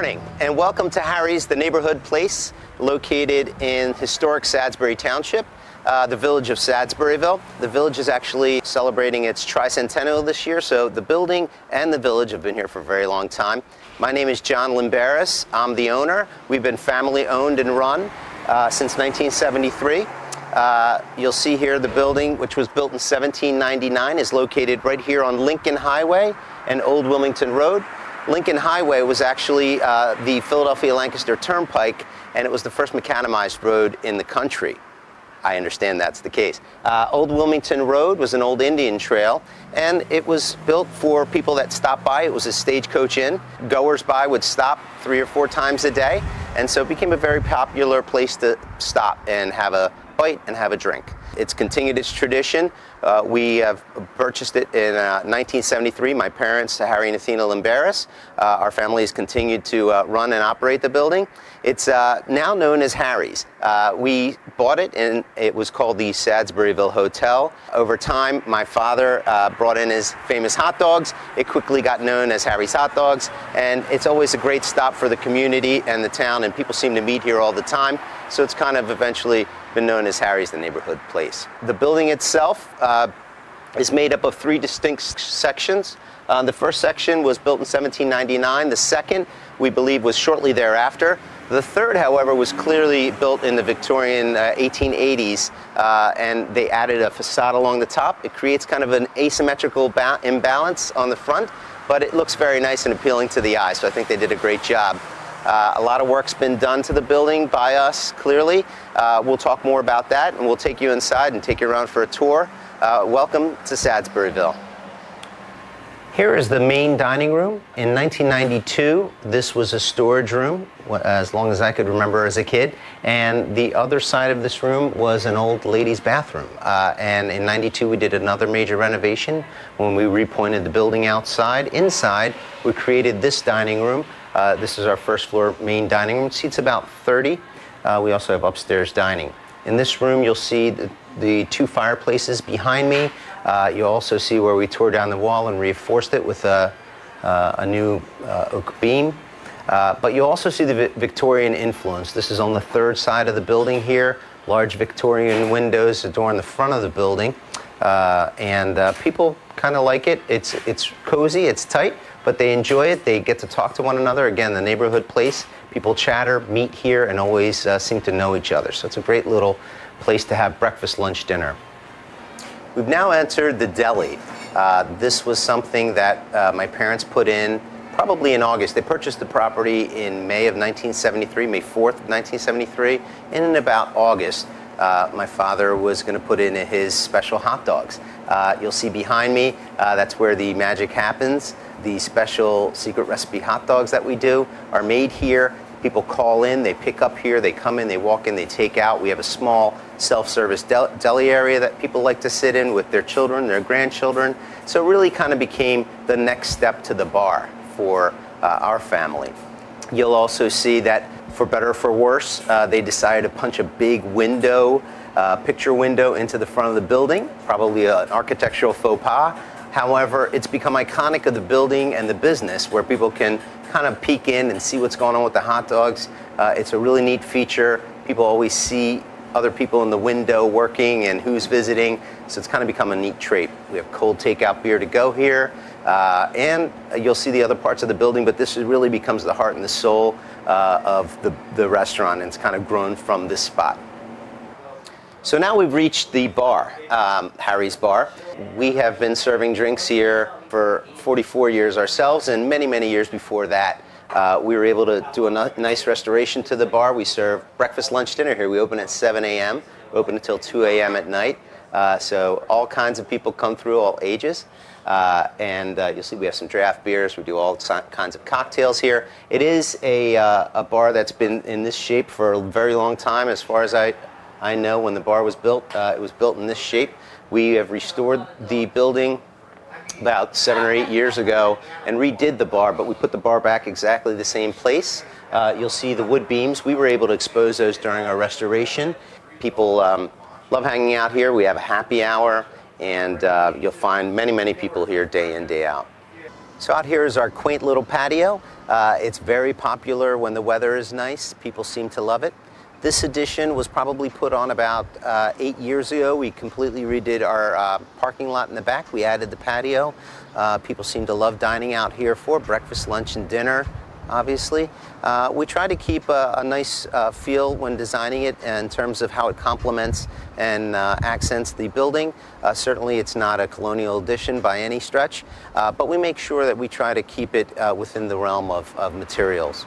morning and welcome to Harry's, the neighborhood place located in historic Salisbury Township, the village of Salisburyville. The village is actually celebrating its tricentennial this year, so the building and the village have been here for a very long time. My name is John Limbaris. I'm the owner. We've been family owned and run since 1973. You'll see here the building, which was built in 1799, is located right here on Lincoln Highway and Old Wilmington Road. Lincoln Highway was actually the Philadelphia-Lancaster Turnpike, and it was the first macadamized road in the country. I understand that's the case. Old Wilmington Road was an old Indian trail, and it was built for people that stopped by. It was a stagecoach inn. Goers by would stop 3 or 4 times a day, and so it became a very popular place to stop and have a bite and have a drink. It's continued its tradition. We have purchased it in 1973. My parents, Harry and Athena Limbaris. Our family has continued to run and operate the building. It's now known as Harry's. We bought it and it was called the Salisburyville Hotel. Over time, my father brought in his famous hot dogs. It quickly got known as Harry's Hot Dogs, and it's always a great stop for the community and the town, and people seem to meet here all the time. So it's kind of eventually been known as Harry's, the neighborhood place. The building itself is made up of 3 distinct sections. The first section was built in 1799. The second, we believe, was shortly thereafter. The third, however, was clearly built in the Victorian 1880s, and they added a facade along the top. It creates kind of an asymmetrical imbalance on the front, but it looks very nice and appealing to the eye, so I think they did a great job. A lot of work's been done to the building by us, clearly. We'll talk more about that, and we'll take you inside and take you around for a tour. Welcome to Salisburyville. Here is the main dining room. In 1992, this was a storage room, as long as I could remember as a kid. And the other side of this room was an old ladies' bathroom. And in 92, we did another major renovation when we repointed the building outside. Inside, we created this dining room. This is our first floor main dining room. It seats about 30. We also have upstairs dining. In this room, you'll see the 2 fireplaces behind me. You'll also see where we tore down the wall and reinforced it with a new oak beam. But you'll also see the Victorian influence. This is on the 3rd side of the building here. Large Victorian windows adorn the front of the building. And people kind of like it. It's cozy, it's tight, but they enjoy it. They get to talk to one another. Again, the neighborhood place. People chatter, meet here, and always seem to know each other. So it's a great little place to have breakfast, lunch, dinner. We've now entered the deli. This was something that my parents put in probably in August. They purchased the property in May of 1973, May 4th of 1973. And in about August, my father was going to put in his special hot dogs. You'll see behind me, that's where the magic happens. The special secret recipe hot dogs that we do are made here. People call in, they pick up here, they come in, they walk in, they take out. We have a small self-service deli area that people like to sit in with their children, their grandchildren. So it really kind of became the next step to the bar for our family. You'll also see that, for better or for worse, they decided to punch a big window, picture window into the front of the building, probably an architectural faux pas. However, it's become iconic of the building and the business, where people can kind of peek in and see what's going on with the hot dogs. It's a really neat feature. People always see other people in the window working and who's visiting, so it's kind of become a neat trait. We have cold takeout beer to go here, and you'll see the other parts of the building, but this really becomes the heart and the soul of the restaurant, and it's kind of grown from this spot. So now we've reached the bar, Harry's Bar. We have been serving drinks here for 44 years ourselves, and many, many years before that. We were able to do a nice restoration to the bar. We serve breakfast, lunch, dinner here. We open at 7 a.m., we open until 2 a.m. at night. So all kinds of people come through, all ages. And you'll see we have some draft beers. We do all kinds of cocktails here. It is a bar that's been in this shape for a very long time. As far as I know, when the bar was built, it was built in this shape. We have restored the building about 7 or 8 years ago and redid the bar, but we put the bar back exactly the same place. You'll see the wood beams. We were able to expose those during our restoration. People love hanging out here. We have a happy hour, and you'll find many, many people here day in, day out. So out here is our quaint little patio. It's very popular when the weather is nice. People seem to love it. This addition was probably put on about 8 years ago. We completely redid our parking lot in the back. We added the patio. People seem to love dining out here for breakfast, lunch, and dinner, obviously. We try to keep a nice feel when designing it in terms of how it complements and accents the building. Certainly it's not a colonial addition by any stretch, but we make sure that we try to keep it within the realm of materials.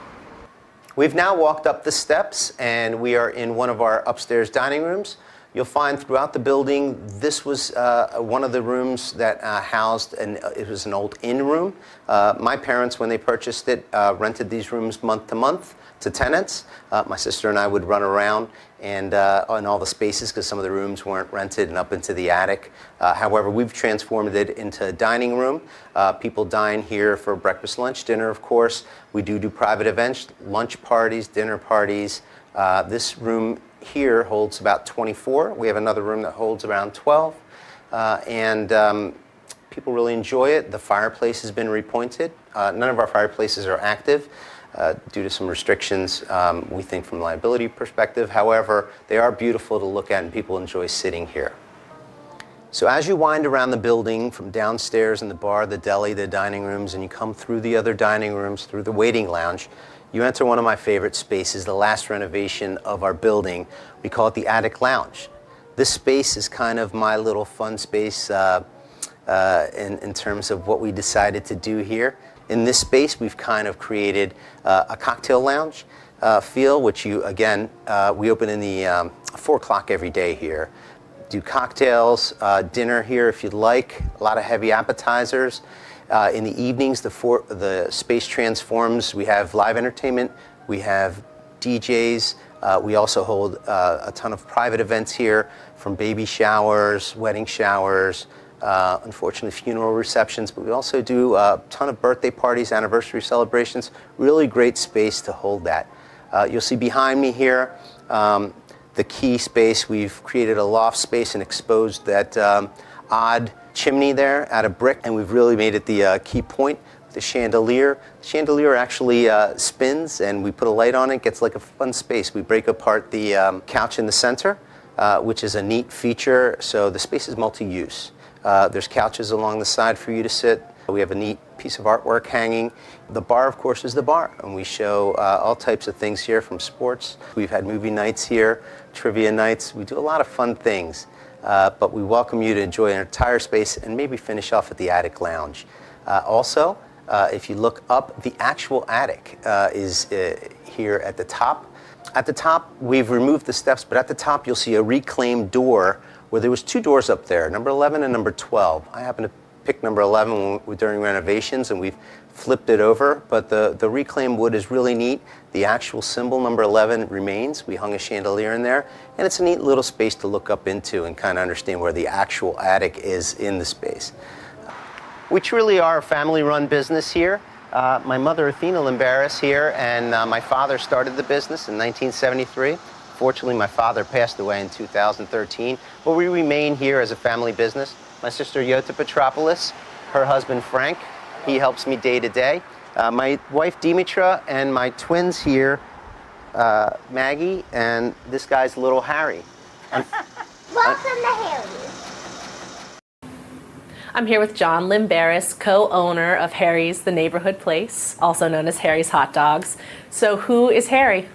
We've now walked up the steps and we are in one of our upstairs dining rooms. You'll find throughout the building, this was one of the rooms that housed, and it was an old inn room. My parents, when they purchased it, rented these rooms month to month to tenants. My sister and I would run around and on all the spaces because some of the rooms weren't rented and up into the attic. However, we've transformed it into a dining room. People dine here for breakfast, lunch, dinner, of course. We do private events, lunch parties, dinner parties. This room here holds about 24. We have another room that holds around 12. People really enjoy it. The fireplace has been repointed. None of our fireplaces are active due to some restrictions, we think, from a liability perspective. However, they are beautiful to look at and people enjoy sitting here. So as you wind around the building from downstairs in the bar, the deli, the dining rooms, and you come through the other dining rooms, through the waiting lounge, you enter one of my favorite spaces, the last renovation of our building. We call it the Attic Lounge. This space is kind of my little fun space in terms of what we decided to do here. In this space, we've kind of created a cocktail lounge feel, which we open in the 4 o'clock every day here. Do cocktails, dinner here if you'd like, a lot of heavy appetizers. In the evenings, the space transforms. We have live entertainment. We have DJs. We also hold a ton of private events here, from baby showers, wedding showers, unfortunately funeral receptions, but we also do a ton of birthday parties, anniversary celebrations. Really great space to hold that. You'll see behind me here the key space. We've created a loft space and exposed that odd chimney there out of brick, and we've really made it the key point with the chandelier. The chandelier actually spins, and we put a light on it. It gets like a fun space. We break apart the couch in the center, which is a neat feature, so the space is multi-use. There's couches along the side for you to sit. We have a neat piece of artwork hanging. The bar, of course, is the bar, and we show all types of things here, from sports. We've had movie nights here, trivia nights. We do a lot of fun things. But we welcome you to enjoy an entire space and maybe finish off at the Attic Lounge. Also, if you look up, the actual attic is here at the top. At the top, we've removed the steps, but at the top you'll see a reclaimed door where there was 2 doors up there, number 11 and number 12. I happened to pick number 11 during renovations, and we've flipped it over, but the reclaimed wood is really neat. The actual symbol, number 11, remains. We hung a chandelier in there, and it's a neat little space to look up into and kind of understand where the actual attic is in the space. We truly are a family-run business here. My mother, Athena Limbaris, here, and my father started the business in 1973. Fortunately, my father passed away in 2013, but we remain here as a family business. My sister, Yota Petropoulos, her husband, Frank, he helps me day to day. My wife, Dimitra, and my twins here, Maggie, and this guy's little Harry. Welcome to Harry's. I'm here with John Limbaris, co-owner of Harry's, the neighborhood place, also known as Harry's Hot Dogs. So who is Harry?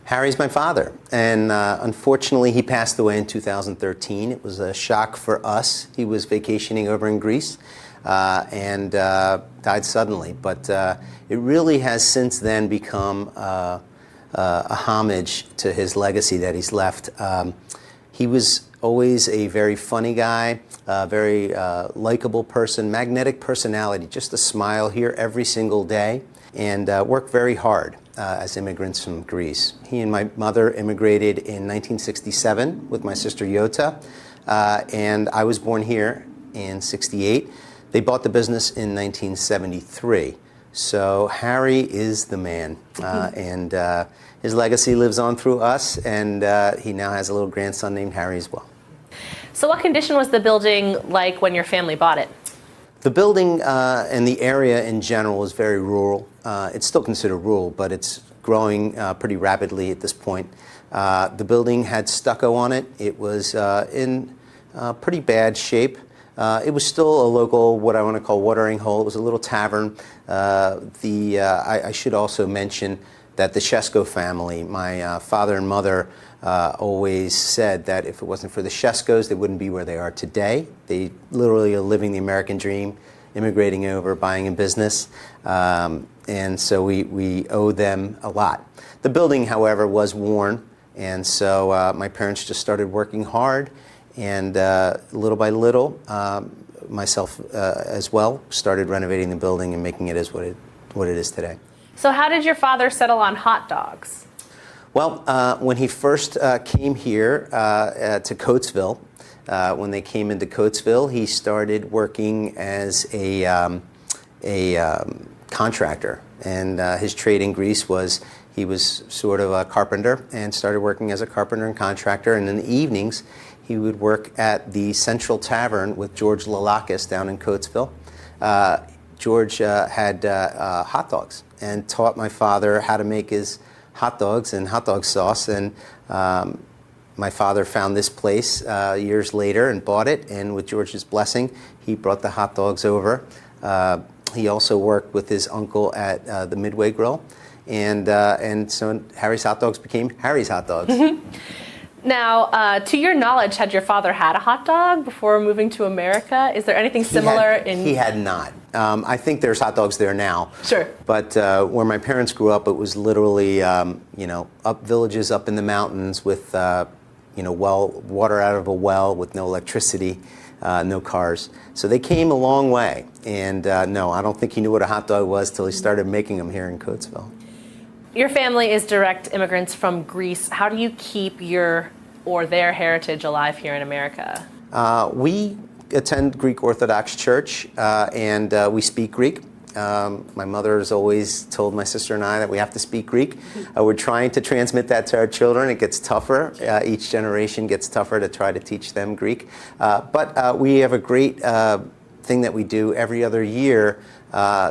Harry's my father, and unfortunately he passed away in 2013. It was a shock for us. He was vacationing over in Greece and died suddenly, but it really has since then become a homage to his legacy that he's left. He was always a very funny guy, very likable person, magnetic personality, just a smile here every single day, and worked very hard. As immigrants from Greece. He and my mother immigrated in 1967 with my sister Yota, and I was born here in '68. They bought the business in 1973. So Harry is the man, and his legacy lives on through us, and he now has a little grandson named Harry as well. So what condition was the building like when your family bought it? The building and the area in general is very rural. It's still considered rural, but it's growing pretty rapidly at this point. The building had stucco on it. It was in pretty bad shape. It was still a local, what I want to call watering hole. It was a little tavern. I should also mention that the Shesko family, my father and mother, always said that if it wasn't for the Sheskos, they wouldn't be where they are today. They literally are living the American dream, immigrating over, buying a business, and so we owe them a lot. The building, however, was worn, and so my parents just started working hard, and little by little, myself as well, started renovating the building and making it as what it is today. So how did your father settle on hot dogs? Well, when he first came here to Coatesville, when they came into Coatesville, he started working as a contractor. And his trade in Greece was he was sort of a carpenter and started working as a carpenter and contractor. And in the evenings, he would work at the Central Tavern with George Lalakis down in Coatesville. George had hot dogs and taught my father how to make his hot dogs and hot dog sauce. And my father found this place years later and bought it. And with George's blessing, he brought the hot dogs over. He also worked with his uncle at the Midway Grill. And so Harry's Hot Dogs became Harry's Hot Dogs. Now, to your knowledge, had your father had a hot dog before moving to America? Is there anything similar He had not. I think there's hot dogs there now. Sure. But where my parents grew up, it was literally, up villages up in the mountains with, water out of a well with no electricity, no cars. So they came a long way. And no, I don't think he knew what a hot dog was till he started making them here in Coatesville. Your family is direct immigrants from Greece. How do you keep your or their heritage alive here in America? We attend Greek Orthodox Church, and we speak Greek. My mother has always told my sister and I that we have to speak Greek. We're trying to transmit that to our children. It gets tougher. Each generation gets tougher to try to teach them Greek. But we have a great thing that we do every other year.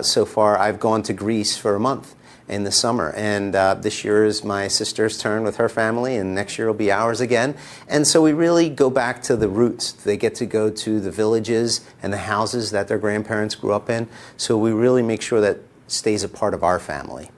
So far, I've gone to Greece for a month in the summer, and this year is my sister's turn with her family, and next year will be ours again. And so we really go back to the roots. They get to go to the villages and the houses that their grandparents grew up in, so we really make sure that stays a part of our family.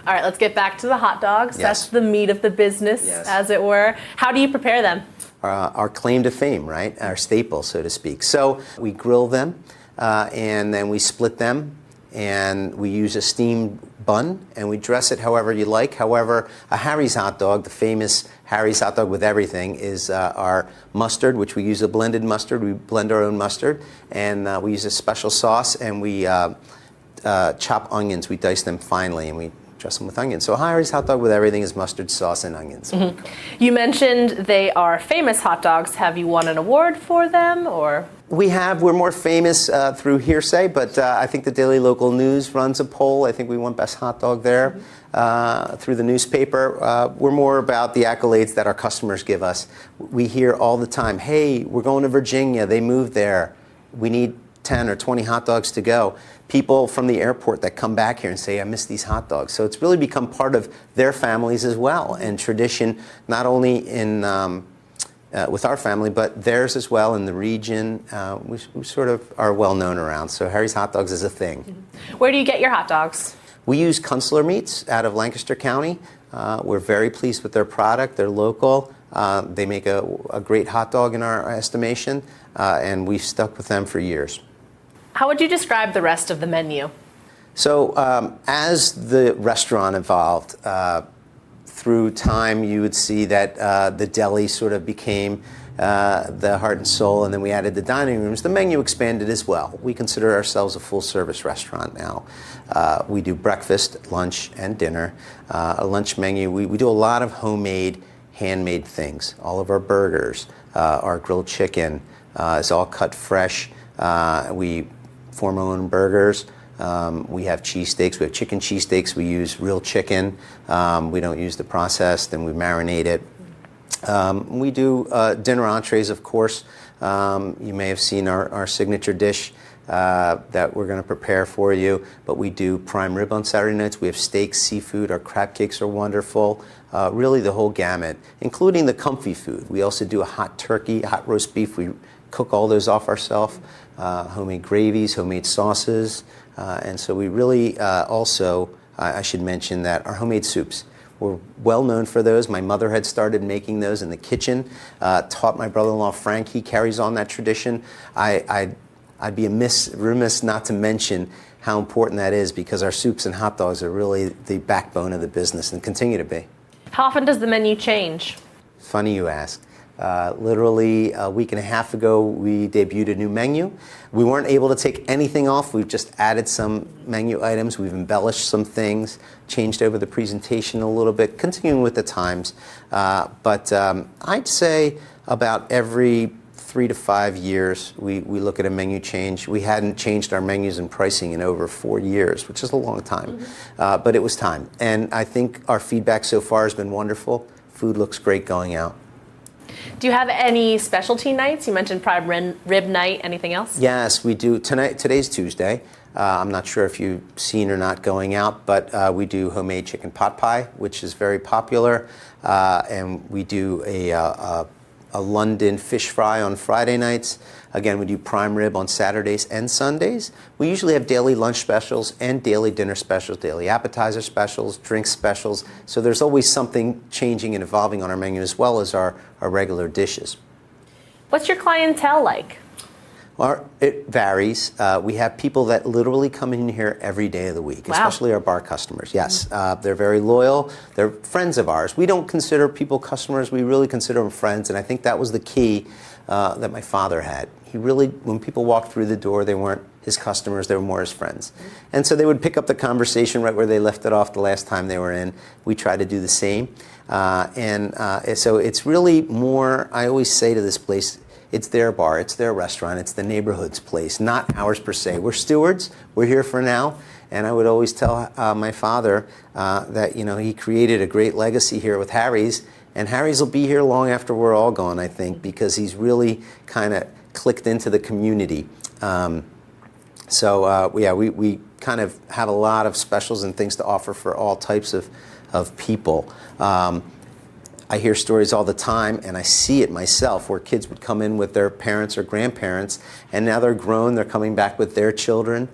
All right, let's get back to the hot dogs. Yes. That's the meat of the business, Yes. as it were. How do you prepare them? Our claim to fame, right? Our staple, so to speak. So we grill them, and then we split them, and we use a steamed bun, and we dress it however you like. However, a Harry's hot dog, the famous Harry's hot dog with everything, is our mustard, which we use a blended mustard. We blend our own mustard, and we use a special sauce, and we chop onions. We dice them finely, and we dress them with onions. So a Harry's hot dog with everything is mustard, sauce, and onions. Mm-hmm. You mentioned they are famous hot dogs. Have you won an award for them, or? We're more famous through hearsay, but I think the Daily Local News runs a poll. I think we won Best Hot Dog there through the newspaper. We're more about the accolades that our customers give us. We hear all the time, hey, we're going to Virginia, they moved there. We need 10 or 20 hot dogs to go. People from the airport that come back here and say, I miss these hot dogs. So it's really become part of their families as well, and tradition, not only in with our family, but theirs as well in the region. We sort of are well known around. So Harry's Hot Dogs is a thing. Where do you get your hot dogs? We use Kunstler Meats out of Lancaster County. We're very pleased with their product. They're local. They make a great hot dog in our estimation, and we've stuck with them for years. How would you describe the rest of the menu? So as the restaurant evolved, through time, you would see that the deli sort of became the heart and soul, and then we added the dining rooms. The menu expanded as well. We consider ourselves a full-service restaurant now. We do breakfast, lunch, and dinner. A lunch menu, we do a lot of homemade, handmade things. All of our burgers, our grilled chicken is all cut fresh. We form our own burgers. We have cheesesteaks. We have chicken cheesesteaks. We use real chicken. We don't use the processed, and we marinate it. We do dinner entrees, of course. You may have seen our signature dish, that we're going to prepare for you. But we do prime rib on Saturday nights. We have steaks, seafood. Our crab cakes are wonderful. Really the whole gamut, including the comfy food. We also do a hot turkey, hot roast beef. We cook all those off ourselves. Homemade gravies, homemade sauces. And so we really also, I should mention that our homemade soups. We're well known for those. My mother had started making those in the kitchen, taught my brother-in-law Frank. He carries on that tradition. I'd be remiss not to mention how important that is, because our soups and hot dogs are really the backbone of the business and continue to be. How often does the menu change? Funny you ask. Literally a week and a half ago, we debuted a new menu. We weren't able to take anything off. We've just added some menu items. We've embellished some things, changed over the presentation a little bit, continuing with the times. But I'd say about every 3 to 5 years, we look at a menu change. We hadn't changed our menus and pricing in over 4 years, which is a long time. But it was time. And I think our feedback so far has been wonderful. Food looks great going out. Do you have any specialty nights? You mentioned prime rib night. Anything else? Yes, we do. Today's Tuesday. I'm not sure if you've seen or not going out, but we do homemade chicken pot pie, which is very popular. And we do a London fish fry on Friday nights. Again, we do prime rib on Saturdays and Sundays. We usually have daily lunch specials and daily dinner specials, daily appetizer specials, drink specials. So there's always something changing and evolving on our menu, as well as our regular dishes. What's your clientele like? Well, it varies. We have people that literally come in here every day of the week, Wow. especially our bar customers. Yes, they're very loyal. They're friends of ours. We don't consider people customers. We really consider them friends, and I think that was the key that my father had. He really, when people walked through the door, they weren't his customers, they were more his friends. And so they would pick up the conversation right where they left it off the last time they were in. We try to do the same. So it's really more, I always say to this place, it's their bar, it's their restaurant, it's the neighborhood's place, not ours per se. We're stewards, we're here for now, and I would always tell my father that he created a great legacy here with Harry's, and Harry's will be here long after we're all gone, I think, because he's really kind of clicked into the community. We kind of have a lot of specials and things to offer for all types of people. I hear stories all the time, and I see it myself, where kids would come in with their parents or grandparents, and now they're grown, they're coming back with their children.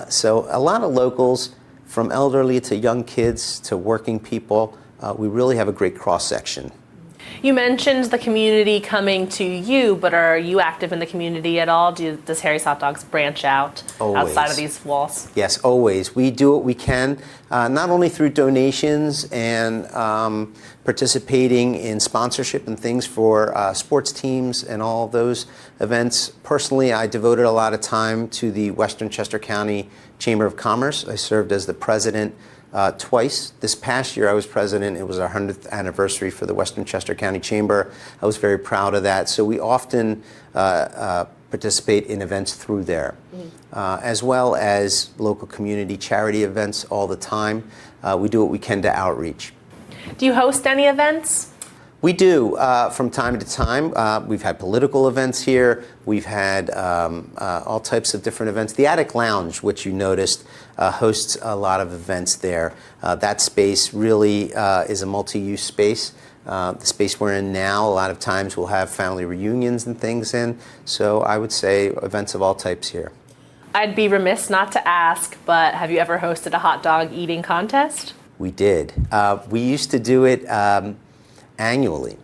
So a lot of locals, from elderly to young kids to working people, we really have a great cross-section. You mentioned the community coming to you, but are you active in the community at all? Does Harry's Hot Dogs branch out Always. outside of these walls? Yes, always. We do what we can, not only through donations and participating in sponsorship and things for sports teams and all of those events. Personally, I devoted a lot of time to the Western Chester County Chamber of Commerce. I served as the president twice. This past year I was president. It was our 100th anniversary for the Western Chester County Chamber. I was very proud of that. So we often participate in events through there, as well as local community charity events all the time. We do what we can to outreach. Do you host any events? We do from time to time. We've had political events here. We've had all types of different events. The Attic Lounge, which you noticed, hosts a lot of events there. That space really is a multi-use space. The space we're in now, a lot of times we'll have family reunions and things in. So I would say events of all types here. I'd be remiss not to ask, but have you ever hosted a hot dog eating contest? We did. We used to do it annually,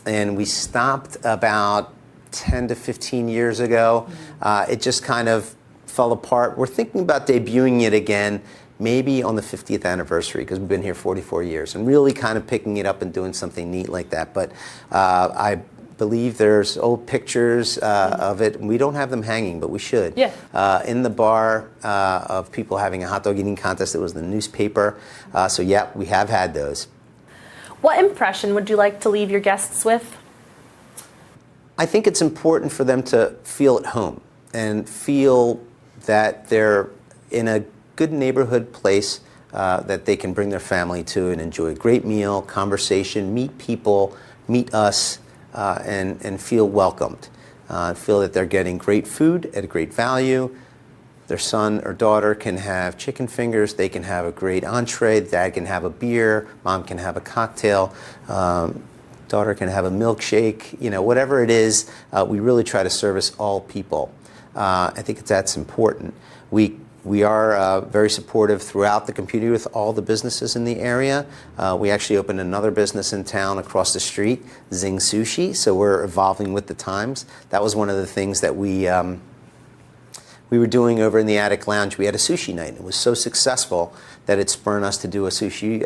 and we stopped about 10 to 15 years ago. It just kind of fell apart. We're thinking about debuting it again, maybe on the 50th anniversary, because we've been here 44 years, and really kind of picking it up and doing something neat like that. But I believe there's old pictures of it, and we don't have them hanging, but we should. Yeah. In the bar of people having a hot dog eating contest, it was in the newspaper. So yeah, we have had those. What impression would you like to leave your guests with? I think it's important for them to feel at home and feel that they're in a good neighborhood place that they can bring their family to and enjoy a great meal, conversation, meet people, meet us, and feel welcomed. Feel that they're getting great food at a great value, Their son or daughter can have chicken fingers. They can have a great entree. Dad can have a beer. Mom can have a cocktail. Daughter can have a milkshake. You know, whatever it is, we really try to service all people. I think that's important. We are very supportive throughout the community with all the businesses in the area. We actually opened another business in town across the street, Zing Sushi, so we're evolving with the times. That was one of the things that we were doing over in the Attic Lounge. We had a sushi night. It was so successful that it spurred us to do a sushi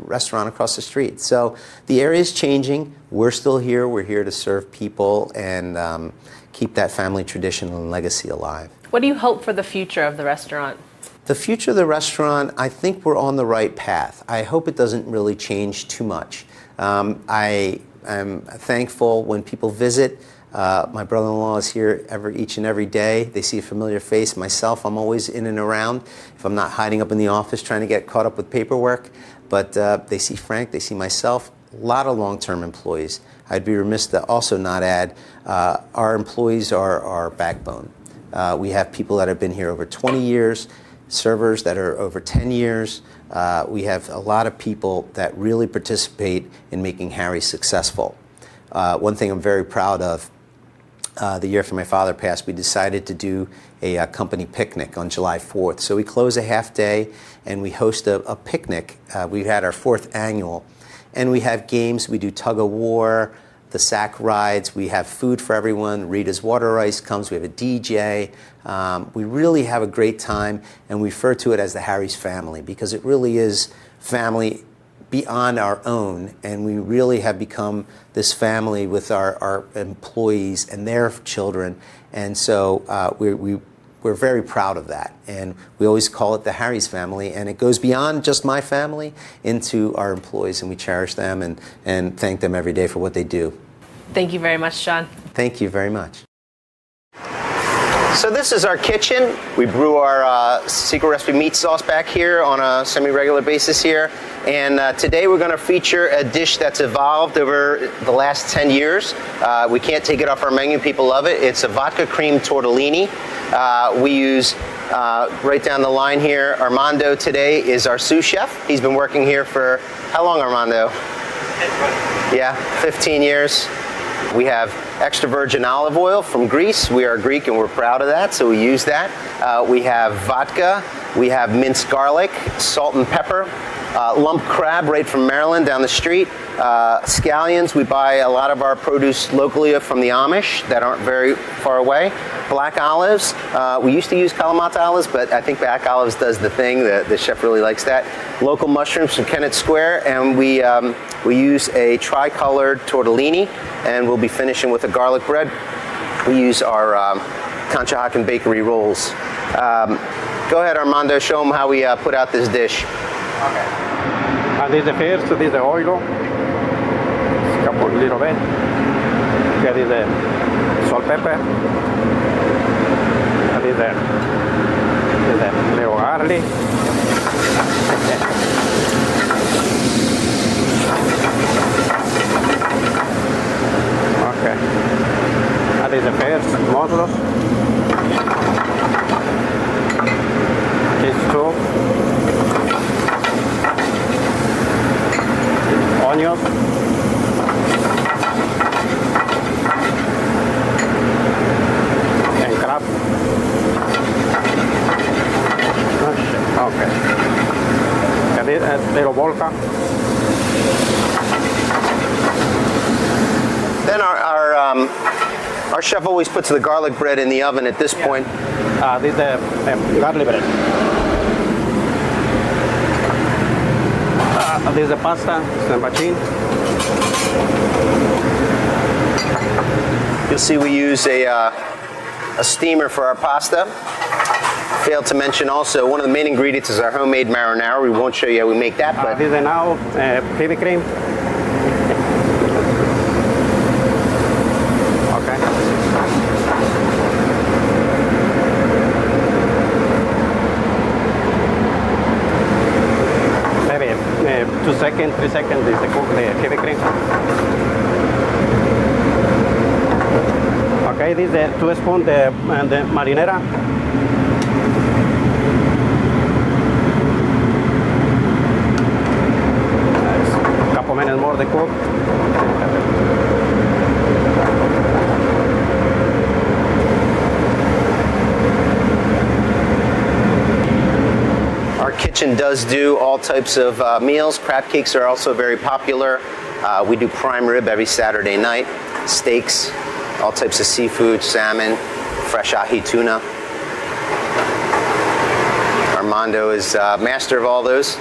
restaurant across the street. So the area is changing. We're still here. We're here to serve people and keep that family tradition and legacy alive. What do you hope for the future of the restaurant? The future of the restaurant, I think we're on the right path. I hope it doesn't really change too much. I am thankful when people visit. My brother-in-law is here each and every day. They see a familiar face. Myself, I'm always in and around. If I'm not hiding up in the office trying to get caught up with paperwork. But they see Frank, they see myself, a lot of long-term employees. I'd be remiss to also not add, our employees are our backbone. We have people that have been here over 20 years, servers that are over 10 years. We have a lot of people that really participate in making Harry's successful. One thing I'm very proud of, the year after my father passed, we decided to do a company picnic on July 4th. So we close a half day and we host a picnic. We had our 4th annual. And we have games. We do tug of war, the sack rides. We have food for everyone. Rita's Water Ice comes. We have a DJ. We really have a great time, and we refer to it as the Harry's family because it really is family beyond our own, and we really have become this family with our employees and their children, and so we're very proud of that, and we always call it the Harry's family, and it goes beyond just my family into our employees, and we cherish them and thank them every day for what they do. Thank you very much, John. Thank you very much. So this is our kitchen. We brew our secret recipe meat sauce back here on a semi-regular basis here. And today we're going to feature a dish that's evolved over the last 10 years. We can't take it off our menu. People love it. It's a vodka cream tortellini. We use, right down the line here, Armando today is our sous chef. He's been working here for, how long, Armando? Yeah, 15 years. We have extra virgin olive oil from Greece. We are Greek and we're proud of that, so we use that. We have vodka, we have minced garlic, salt and pepper, lump crab right from Maryland down the street, scallions. We buy a lot of our produce locally from the Amish that aren't very far away. Black olives. We used to use Kalamata olives, but I think black olives does the thing. The chef really likes that. Local mushrooms from Kennett Square, and we use a tri-colored tortellini, and we'll be finishing with a garlic bread. We use our Conshohocken Bakery rolls. Go ahead, Armando. Show them how we put out this dish. Okay. And this is the first, this is the oil. Couple little bit. Here is the salt, pepper. And this is the little garlic. Okay. And this is the first mushrooms. These two. Onions, and crab. Okay. And this little volca. Then our chef always puts the garlic bread in the oven at this point. This is garlic bread. This is the pasta, the machine. You'll see we use a steamer for our pasta. Failed to mention also, one of the main ingredients is our homemade marinara. We won't show you how we make that, but This is now heavy cream. Okay. Maybe 2 seconds, 3 seconds is the cook the heavy cream. Okay, this is the 2 spoons the marinara. and more they cook. Our kitchen does do all types of meals. Crab cakes are also very popular. We do prime rib every Saturday night, steaks, all types of seafood, salmon, fresh ahi tuna. Armando is master of all those.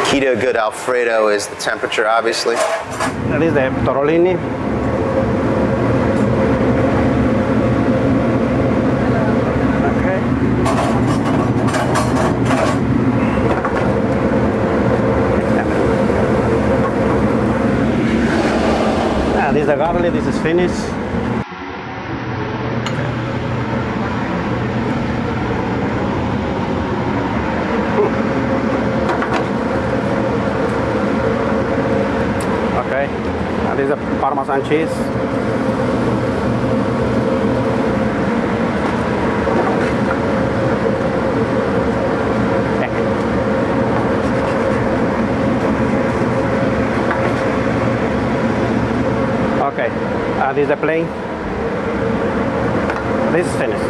Keto good Alfredo is the temperature, obviously. That is the tortellini. Okay. This is the garlic. This is finished. Okay, and this is a Parmesan cheese. Okay, and this is the plain. This is finished.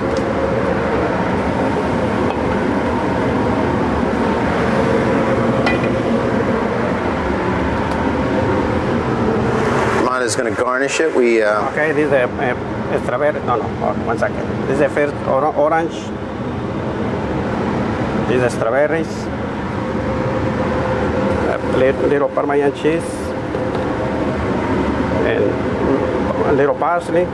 Is going to garnish it. We Okay, this is a strawberry. No, 1 second. This is the first orange. This is strawberries. A little Parmesan cheese and a little parsley.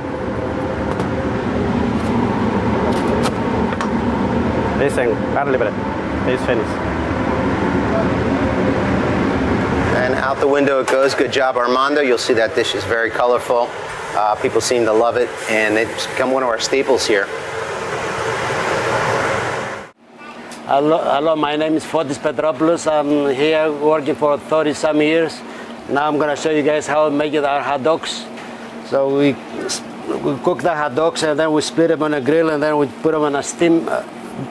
This and garlic bread. This is finished. And out the window it goes. Good job, Armando. You'll see that dish is very colorful. People seem to love it, and it's become one of our staples here. Hello, my name is Fotis Petropoulos. I'm here working for 30-some years. Now I'm going to show you guys how to make our hot dogs. So we cook the hot dogs, and then we split them on a grill, and then we put them on a steam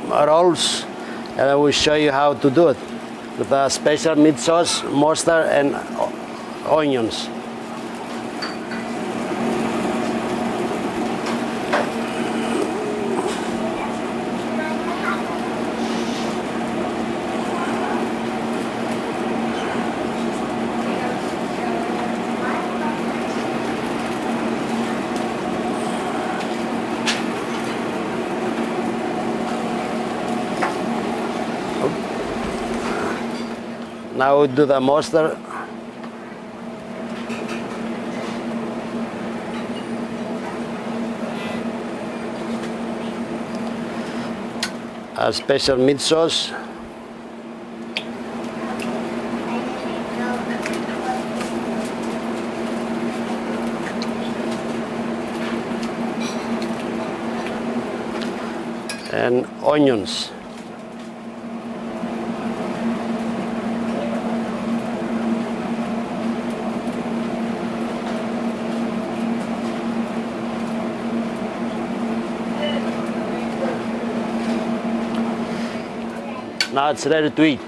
rolls, and then we show you how to do it with a special meat sauce, mustard, and onions. Now we do the mustard. A special meat sauce. And onions. Now it's ready to eat.